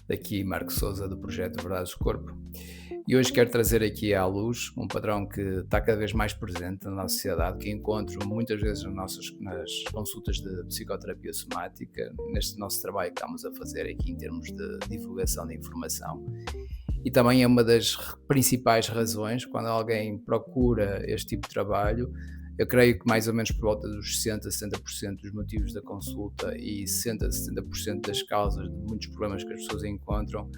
Daqui Marco Souza do projeto Verdades do Corpo. E hoje quero trazer aqui à luz um padrão que está cada vez mais presente na nossa sociedade, que encontro muitas vezes nas consultas de psicoterapia somática, neste nosso trabalho que estamos a fazer aqui em termos de divulgação de informação. E também é uma das principais razões quando alguém procura este tipo de trabalho. Eu creio que mais ou menos por volta dos 60, 70% dos motivos da consulta e 60, 70% das causas de muitos problemas que as pessoas encontram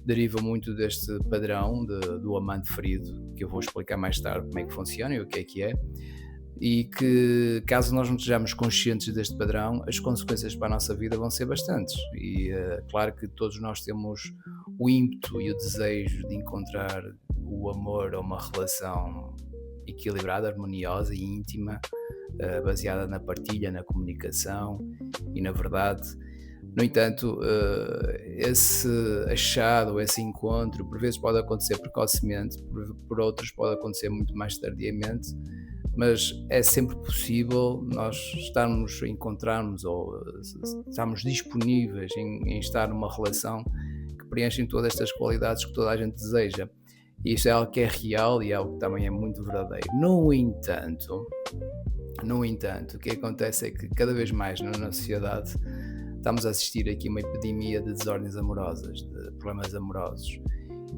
derivam muito deste padrão do amante ferido, que eu vou explicar mais tarde como é que funciona e o que é, e que caso nós não estejamos conscientes deste padrão, as consequências para a nossa vida vão ser bastantes. E claro que todos nós temos o ímpeto e o desejo de encontrar o amor ou uma relação equilibrada, harmoniosa e íntima, baseada na partilha, na comunicação e na verdade. No entanto, esse achado, esse encontro, por vezes pode acontecer precocemente, por outros pode acontecer muito mais tardiamente, mas é sempre possível nós encontrarmos ou estarmos disponíveis em estar numa relação que preenchem todas estas qualidades que toda a gente deseja. E isto é algo que é real e é algo que também é muito verdadeiro. No entanto, o que acontece é que cada vez mais na nossa sociedade estamos a assistir aqui a uma epidemia de desordens amorosas, de problemas amorosos.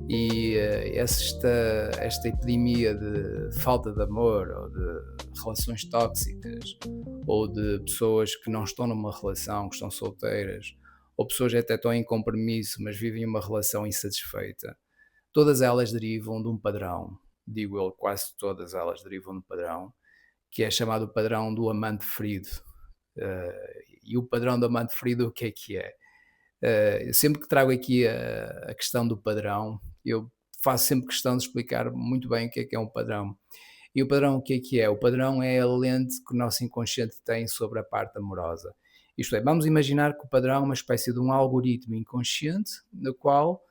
E esta epidemia de falta de amor, ou de relações tóxicas, ou de pessoas que não estão numa relação, que estão solteiras, ou pessoas que até estão em compromisso, mas vivem uma relação insatisfeita, todas elas derivam de um padrão, digo eu, quase todas elas derivam de um padrão, que é chamado padrão do amante ferido. E o padrão do amante ferido, o que é que é? Eu sempre que trago aqui a questão do padrão, eu faço sempre questão de explicar muito bem o que é um padrão. E o padrão, o que é? O padrão é a lente que o nosso inconsciente tem sobre a parte amorosa. Isto é, vamos imaginar que o padrão é uma espécie de um algoritmo inconsciente no qual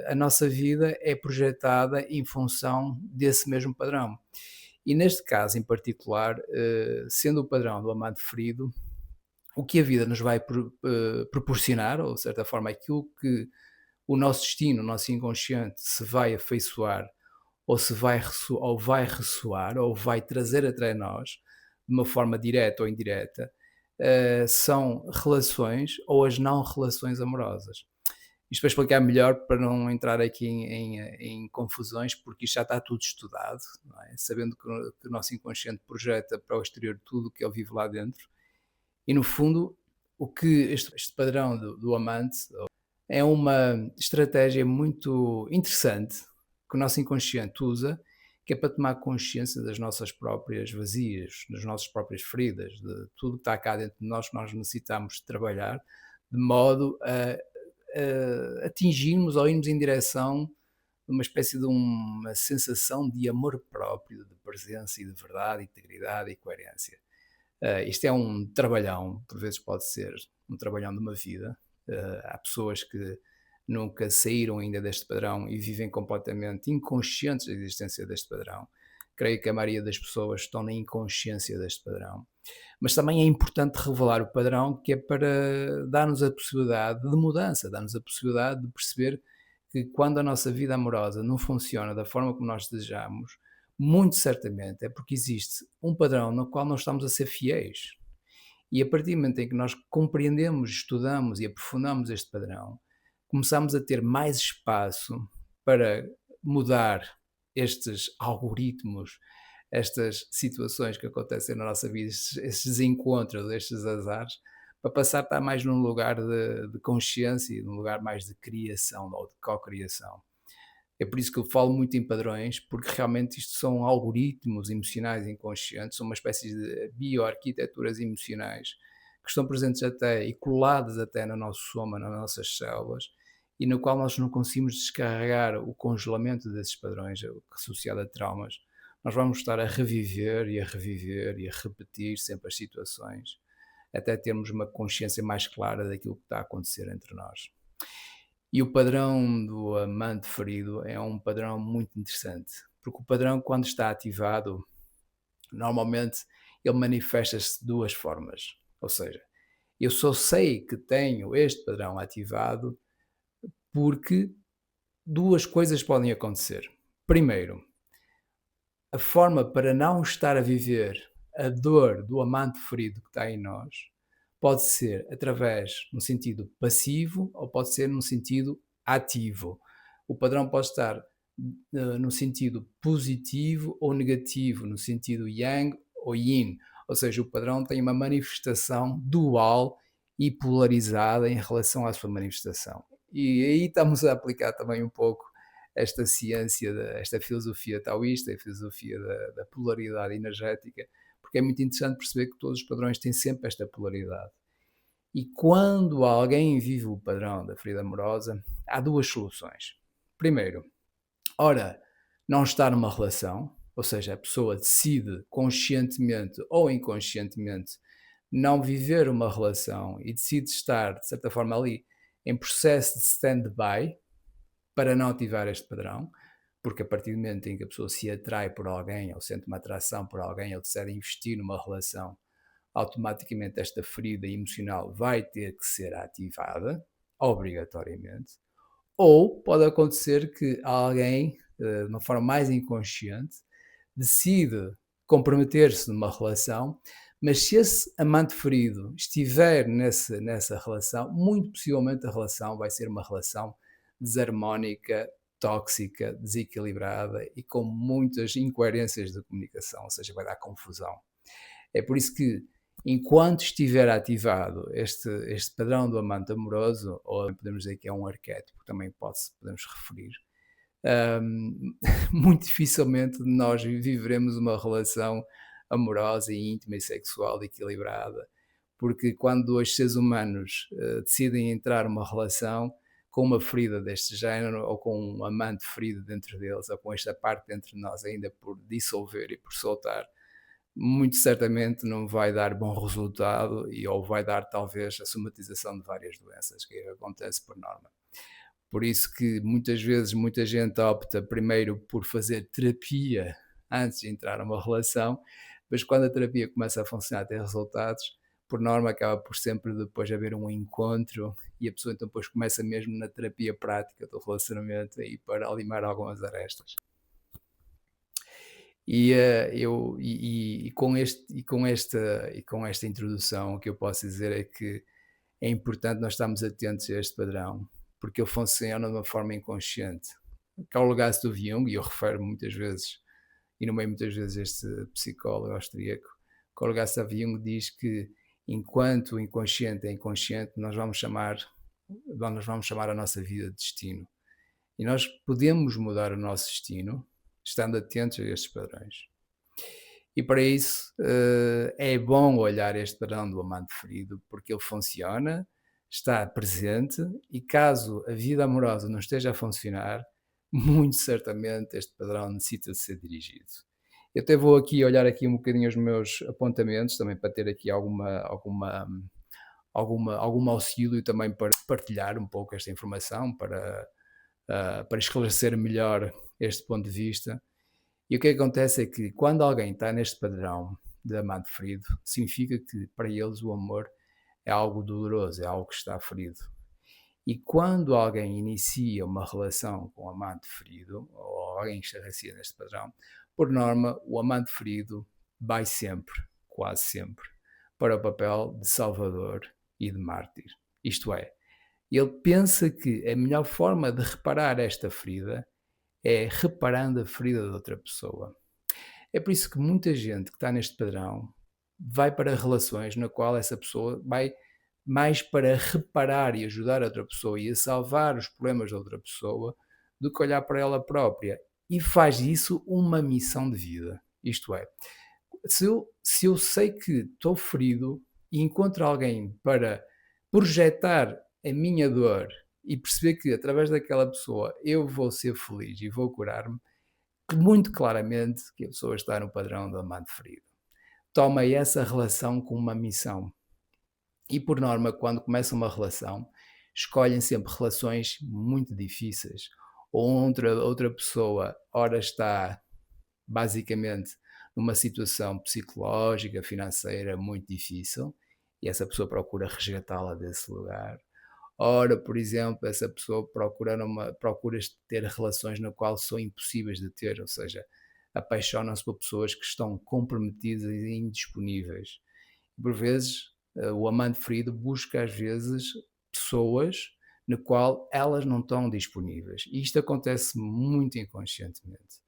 a nossa vida é projetada em função desse mesmo padrão. E neste caso em particular, sendo o padrão do amado ferido, o que a vida nos vai proporcionar, ou de certa forma aquilo que o nosso destino, o nosso inconsciente se vai afeiçoar, ou se vai, ou vai ressoar, ou vai trazer até nós, de uma forma direta ou indireta, são relações ou as não relações amorosas. Isto para explicar melhor, para não entrar aqui em confusões, porque isto já está tudo estudado, não é? Sabendo que o nosso inconsciente projeta para o exterior tudo o que ele vive lá dentro. E no fundo, o que este padrão do amante é uma estratégia muito interessante que o nosso inconsciente usa, que é para tomar consciência das nossas próprias vazias, das nossas próprias feridas, de tudo que está cá dentro de nós que nós necessitamos de trabalhar, de modo a atingirmos ou irmos em direção de uma espécie de uma sensação de amor próprio, de presença e de verdade, integridade e coerência. Isto é um trabalhão, por vezes pode ser um trabalhão de uma vida. Há pessoas que nunca saíram ainda deste padrão e vivem completamente inconscientes da existência deste padrão. Creio que a maioria das pessoas estão na inconsciência deste padrão. Mas também é importante revelar o padrão, que é para dar-nos a possibilidade de mudança, dar-nos a possibilidade de perceber que quando a nossa vida amorosa não funciona da forma como nós desejamos, muito certamente é porque existe um padrão no qual nós estamos a ser fiéis. E a partir do momento em que nós compreendemos, estudamos e aprofundamos este padrão, começamos a ter mais espaço para mudar estes algoritmos, estas situações que acontecem na nossa vida, estes desencontros, estes azares, para passar a estar mais num lugar de consciência e num lugar mais de criação ou de co-criação. É por isso que eu falo muito em padrões, porque realmente isto são algoritmos emocionais inconscientes, são uma espécie de bioarquiteturas emocionais que estão presentes até e coladas até no nosso soma, nas nossas células, e no qual nós não conseguimos descarregar o congelamento desses padrões associado a traumas. Nós vamos estar a reviver e a reviver e a repetir sempre as situações, até termos uma consciência mais clara daquilo que está a acontecer entre nós. E o padrão do amante ferido é um padrão muito interessante, porque o padrão, quando está ativado, normalmente ele manifesta-se de duas formas. Ou seja, eu só sei que tenho este padrão ativado porque duas coisas podem acontecer. Primeiro, a forma para não estar a viver a dor do amante ferido que está em nós pode ser através no sentido passivo ou pode ser no sentido ativo. O padrão pode estar no sentido positivo ou negativo, no sentido yang ou yin. Ou seja, o padrão tem uma manifestação dual e polarizada em relação à sua manifestação. E aí estamos a aplicar também um pouco esta ciência, esta filosofia taoísta, a filosofia da polaridade energética, porque é muito interessante perceber que todos os padrões têm sempre esta polaridade. E quando alguém vive o padrão da ferida amorosa, há duas soluções. Primeiro, ora, não estar numa relação, ou seja, a pessoa decide conscientemente ou inconscientemente não viver uma relação e decide estar, de certa forma, ali em processo de stand-by para não ativar este padrão, porque a partir do momento em que a pessoa se atrai por alguém ou sente uma atração por alguém ou decide investir numa relação, automaticamente esta ferida emocional vai ter que ser ativada, obrigatoriamente, ou pode acontecer que alguém, de uma forma mais inconsciente, decide comprometer-se numa relação, mas se esse amante ferido estiver nessa relação, muito possivelmente a relação vai ser uma relação desarmónica, tóxica, desequilibrada e com muitas incoerências de comunicação, ou seja, vai dar confusão. É por isso que, enquanto estiver ativado este padrão do amante amoroso, ou podemos dizer que é um arquétipo, também podemos referir, hum, muito dificilmente nós viveremos uma relação amorosa e íntima e sexual equilibrada, porque quando dois seres humanos decidem entrar numa relação com uma ferida deste género, ou com um amante ferido dentro deles, ou com esta parte dentro de nós ainda por dissolver e por soltar, muito certamente não vai dar bom resultado ou vai dar talvez a somatização de várias doenças, que acontece por norma. Por isso que muitas vezes muita gente opta primeiro por fazer terapia antes de entrar numa relação, mas quando a terapia começa a funcionar, a ter resultados, por norma acaba por sempre depois haver um encontro e a pessoa então depois começa mesmo na terapia prática do relacionamento aí para limar algumas arestas. E com esta introdução, o que eu posso dizer é que é importante nós estarmos atentos a este padrão, porque ele funciona de uma forma inconsciente. Carl Gustav Jung, e eu refiro muitas vezes, e nomeio muitas vezes este psicólogo austríaco, Carl Gustav Jung diz que enquanto o inconsciente é inconsciente, nós vamos chamar a nossa vida de destino. E nós podemos mudar o nosso destino estando atentos a estes padrões. E para isso é bom olhar este padrão do amante ferido, porque ele funciona, está presente e caso a vida amorosa não esteja a funcionar, muito certamente este padrão necessita de ser dirigido. Eu até vou aqui olhar aqui um bocadinho os meus apontamentos, também para ter aqui algum auxílio também para partilhar um pouco esta informação, para esclarecer melhor este ponto de vista. E o que acontece é que quando alguém está neste padrão de amante ferido, significa que para eles o amor é algo doloroso, é algo que está ferido. E quando alguém inicia uma relação com um amante ferido, ou alguém que estabelecia neste padrão, por norma, o amante ferido vai sempre, quase sempre, para o papel de salvador e de mártir. Isto é, ele pensa que a melhor forma de reparar esta ferida é reparando a ferida de outra pessoa. É por isso que muita gente que está neste padrão vai para relações na qual essa pessoa vai mais para reparar e ajudar a outra pessoa e a salvar os problemas da outra pessoa do que olhar para ela própria. E faz isso uma missão de vida. Isto é, se eu sei que estou ferido e encontro alguém para projetar a minha dor e perceber que através daquela pessoa eu vou ser feliz e vou curar-me, muito claramente que a pessoa está no padrão do amante ferido. Toma essa relação como uma missão. E por norma, quando começa uma relação, escolhem sempre relações muito difíceis. Ou outra pessoa, ora está basicamente numa situação psicológica, financeira muito difícil, e essa pessoa procura resgatá-la desse lugar. Ora, por exemplo, essa pessoa procura ter relações na qual são impossíveis de ter, ou seja, apaixonam-se por pessoas que estão comprometidas e indisponíveis. Por vezes, o amante ferido busca às vezes pessoas na qual elas não estão disponíveis. E isto acontece muito inconscientemente.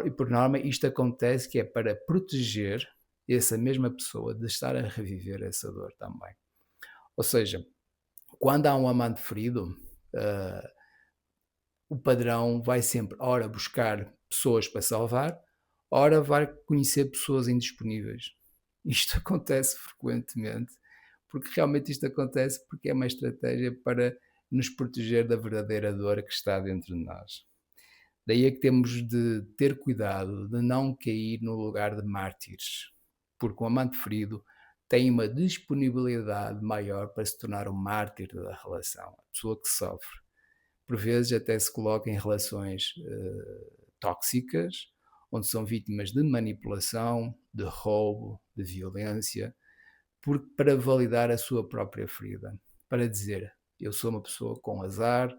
E por norma isto acontece que é para proteger essa mesma pessoa de estar a reviver essa dor também. Ou seja, quando há um amante ferido, ah, o padrão vai sempre, ora, buscar pessoas para salvar, ora, vai conhecer pessoas indisponíveis. Isto acontece frequentemente, porque realmente isto acontece porque é uma estratégia para nos proteger da verdadeira dor que está dentro de nós. Daí é que temos de ter cuidado de não cair no lugar de mártires, porque o amante ferido tem uma disponibilidade maior para se tornar um mártir da relação, a pessoa que sofre. Por vezes até se coloca em relações tóxicas, onde são vítimas de manipulação, de roubo, de violência, para validar a sua própria ferida, para dizer eu sou uma pessoa com azar,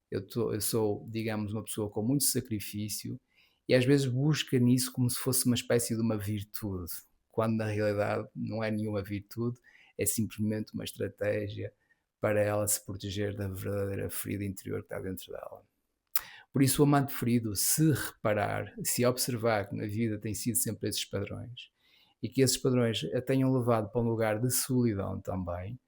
eu sou, digamos, uma pessoa com muito sacrifício e às vezes busca nisso como se fosse uma espécie de uma virtude, quando na realidade não é nenhuma virtude, é simplesmente uma estratégia para ela se proteger da verdadeira ferida interior que está dentro dela. Por isso, o amante ferido, se reparar, se observar que na vida tem sido sempre esses padrões e que esses padrões a tenham levado para um lugar de solidão também,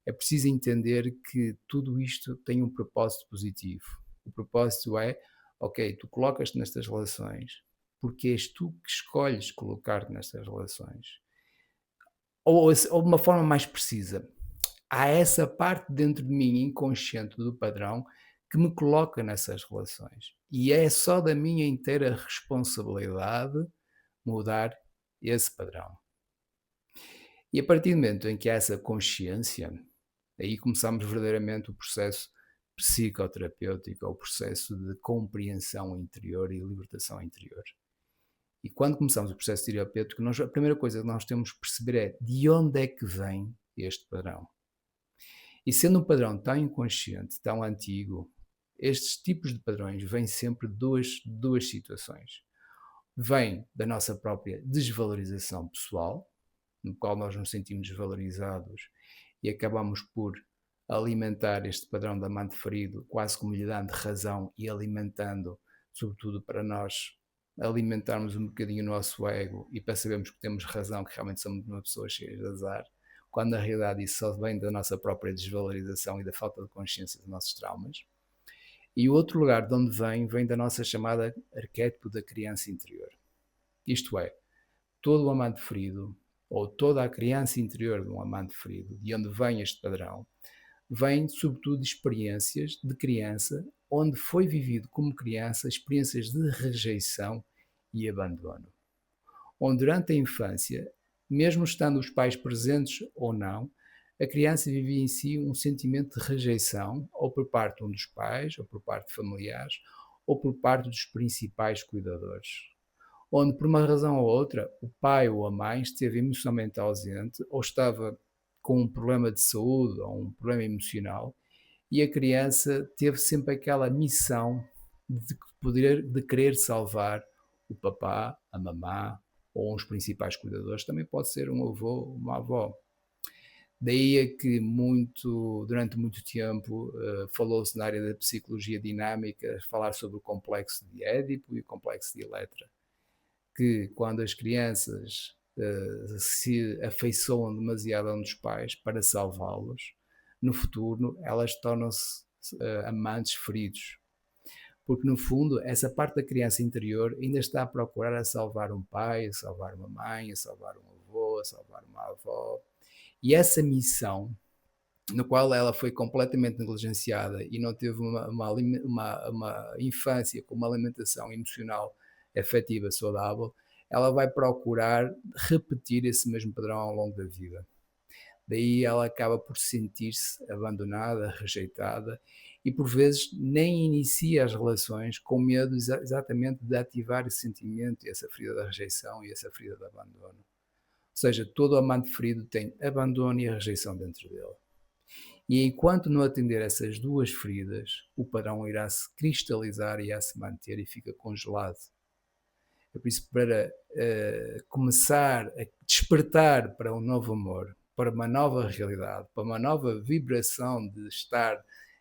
é preciso entender que tudo isto tem um propósito positivo. O propósito é, ok, tu colocas-te nestas relações porque és tu que escolhes colocar-te nestas relações. Ou de uma forma mais precisa, há essa parte dentro de mim inconsciente do padrão que me coloca nessas relações. E é só da minha inteira responsabilidade mudar esse padrão. E a partir do momento em que há essa consciência, aí começamos verdadeiramente o processo psicoterapêutico, o processo de compreensão interior e libertação interior. E quando começamos o processo terapêutico, a primeira coisa que nós temos que perceber é de onde é que vem este padrão. E sendo um padrão tão inconsciente, tão antigo, estes tipos de padrões vêm sempre de duas situações. Vem da nossa própria desvalorização pessoal, no qual nós nos sentimos desvalorizados e acabamos por alimentar este padrão de amante ferido, quase como lhe dando razão e alimentando, sobretudo para nós alimentarmos um bocadinho o nosso ego e para sabermos que temos razão, que realmente somos uma pessoa cheia de azar, quando na realidade isso só vem da nossa própria desvalorização e da falta de consciência dos nossos traumas. E o outro lugar de onde vem da nossa chamada arquétipo da criança interior. Isto é, todo o amante ferido, ou toda a criança interior de um amante ferido, de onde vem este padrão, vem sobretudo de experiências de criança, onde foi vivido como criança experiências de rejeição e abandono. Onde durante a infância, mesmo estando os pais presentes ou não, a criança vivia em si um sentimento de rejeição, ou por parte de um dos pais, ou por parte de familiares, ou por parte dos principais cuidadores. Onde, por uma razão ou outra, o pai ou a mãe esteve emocionalmente ausente, ou estava com um problema de saúde, ou um problema emocional, e a criança teve sempre aquela missão de querer salvar o papá, a mamã, ou uns principais cuidadores, também pode ser um avô, uma avó. Daí é que durante muito tempo, falou-se na área da psicologia dinâmica, falar sobre o complexo de Édipo e o complexo de Eletra, que quando as crianças se afeiçoam demasiado a um dos pais para salvá-los, no futuro elas tornam-se amantes feridos, porque no fundo essa parte da criança interior ainda está a procurar a salvar um pai, a salvar uma mãe, a salvar um avô, a salvar uma avó, e essa missão, no qual ela foi completamente negligenciada e não teve uma infância com uma alimentação emocional afetiva saudável, ela vai procurar repetir esse mesmo padrão ao longo da vida. Daí ela acaba por sentir-se abandonada, rejeitada e por vezes nem inicia as relações com medo exatamente de ativar esse sentimento, essa ferida da rejeição e essa ferida do abandono. Ou seja, todo amante ferido tem abandono e a rejeição dentro dele. E enquanto não atender essas duas feridas, o padrão irá se cristalizar e irá se manter e fica congelado. É por isso, para começar a despertar para um novo amor, para uma nova realidade, para uma nova vibração de estar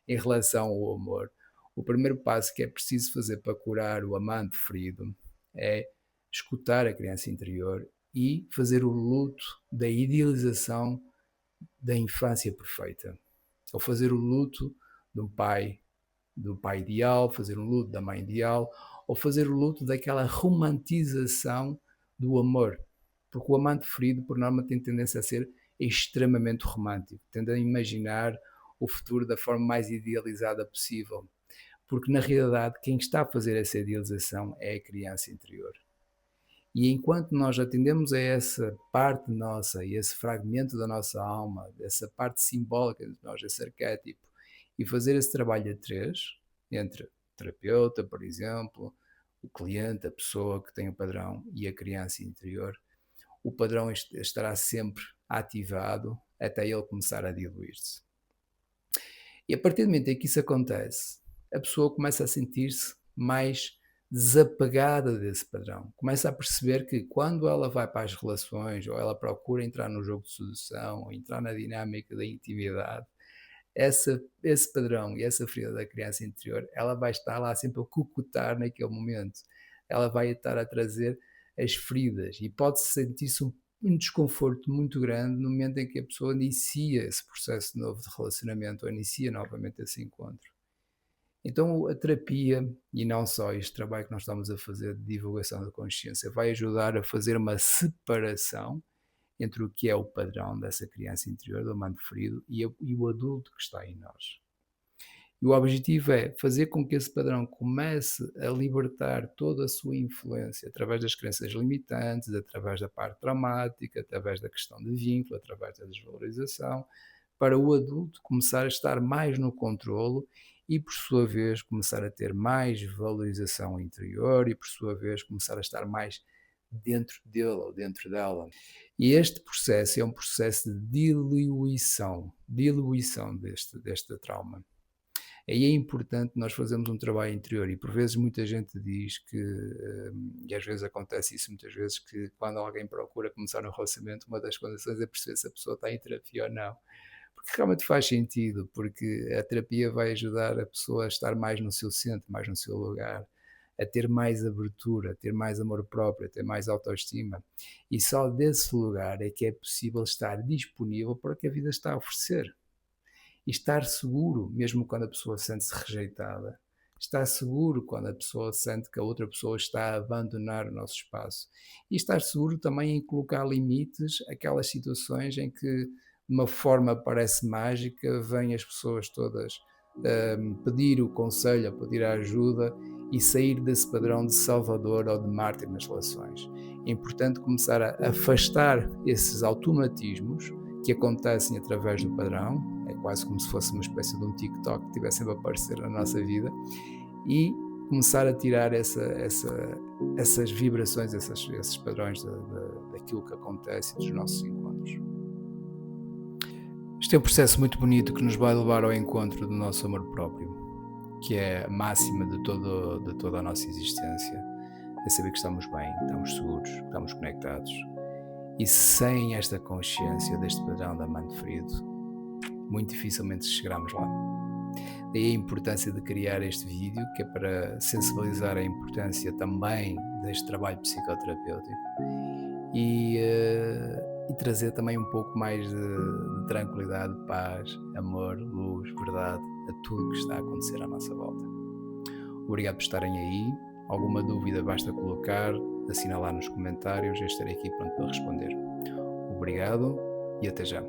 em relação ao amor, o primeiro passo que é preciso fazer para curar o amante ferido é escutar a criança interior e fazer o luto da idealização da infância perfeita. Ou fazer o luto do pai, do pai ideal, fazer um luto da mãe ideal, ou fazer o luto daquela romantização do amor. Porque o amante ferido, por norma, tem tendência a ser extremamente romântico, tende a imaginar o futuro da forma mais idealizada possível. Porque, na realidade, quem está a fazer essa idealização é a criança interior. E enquanto nós atendemos a essa parte nossa e esse fragmento da nossa alma, essa parte simbólica de nós, esse arquétipo, e fazer esse trabalho a três, entre o terapeuta, por exemplo, o cliente, a pessoa que tem o padrão e a criança interior, o padrão estará sempre ativado até ele começar a diluir-se. E a partir do momento em que isso acontece, a pessoa começa a sentir-se mais desapegada desse padrão. Começa a perceber que quando ela vai para as relações ou ela procura entrar no jogo de sedução ou entrar na dinâmica da intimidade, esse padrão e essa ferida da criança interior, ela vai estar lá sempre a cucutar naquele momento. Ela vai estar a trazer as feridas e pode sentir-se um desconforto muito grande no momento em que a pessoa inicia esse processo novo de relacionamento ou inicia novamente esse encontro. Então a terapia, e não só este trabalho que nós estamos a fazer de divulgação da consciência, vai ajudar a fazer uma separação entre o que é o padrão dessa criança interior, do amante ferido, e o adulto que está em nós. E o objetivo é fazer com que esse padrão comece a libertar toda a sua influência através das crenças limitantes, através da parte traumática, através da questão de vínculo, através da desvalorização, para o adulto começar a estar mais no controlo e, por sua vez, começar a ter mais valorização interior e, por sua vez, começar a estar mais dentro dele ou dentro dela. E este processo é um processo de diluição deste trauma. Aí é importante nós fazermos um trabalho interior e por vezes muita gente diz que, e às vezes acontece isso muitas vezes, que quando alguém procura começar um relacionamento, uma das condições é perceber se a pessoa está em terapia ou não. Porque realmente faz sentido, porque a terapia vai ajudar a pessoa a estar mais no seu centro, mais no seu lugar, a ter mais abertura, a ter mais amor próprio, a ter mais autoestima. E só desse lugar é que é possível estar disponível para o que a vida está a oferecer. E estar seguro, mesmo quando a pessoa sente-se rejeitada. Estar seguro quando a pessoa sente que a outra pessoa está a abandonar o nosso espaço. E estar seguro também em colocar limites àquelas situações em que, de uma forma parece mágica, vêm as pessoas todas pedir o conselho, pedir a ajuda e sair desse padrão de salvador ou de mártir nas relações. É importante começar a afastar esses automatismos que acontecem através do padrão, é quase como se fosse uma espécie de um TikTok que estivesse sempre a aparecer na nossa vida, e começar a tirar essas vibrações, esses padrões daquilo que acontece dos nossos encontros. Este é um processo muito bonito que nos vai levar ao encontro do nosso amor próprio, que é a máxima de toda a nossa existência. É saber que estamos bem, estamos seguros, estamos conectados. E sem esta consciência deste padrão da amante ferido, muito dificilmente chegaremos lá. Daí a importância de criar este vídeo, que é para sensibilizar a importância também deste trabalho psicoterapêutico e trazer também um pouco mais de tranquilidade, paz, amor, luz, verdade a tudo que está a acontecer à nossa volta. Obrigado por estarem aí. Alguma dúvida basta colocar, assinalar nos comentários, eu estarei aqui pronto para responder. Obrigado e até já.